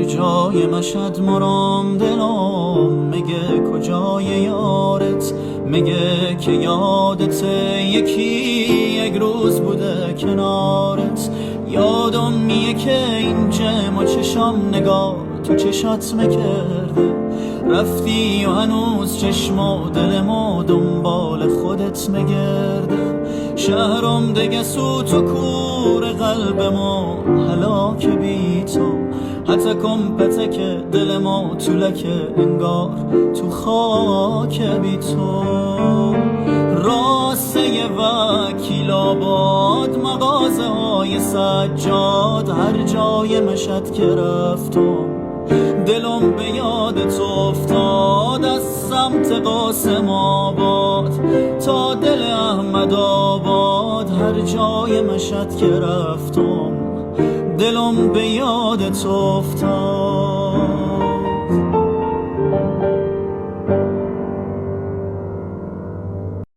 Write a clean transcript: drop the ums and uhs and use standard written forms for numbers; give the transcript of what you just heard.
هر جای مشهد مرام دلم میگه کجای یارت، میگه که یادت یکی یک روز بوده کنارت. یادم میه که این جمع و چشم نگاه تو چشات مکرده، رفتی و هنوز چشم و دلم و دنبال خودت مگرده. شهرم دگه سوت و کور قلبمو هلاک بی تو، حتی کمپته که دلمو طولکه انگار تو خاک بی تو. راسته وکیل آباد، مغازه های سجاد، هر جای مشهد که رفتم دلم به یاد تو افتاد. از سمت قاسم آباد تا دل احمد آباد، هر جای مشهد که رفتم دلم به یاد تو افتاد.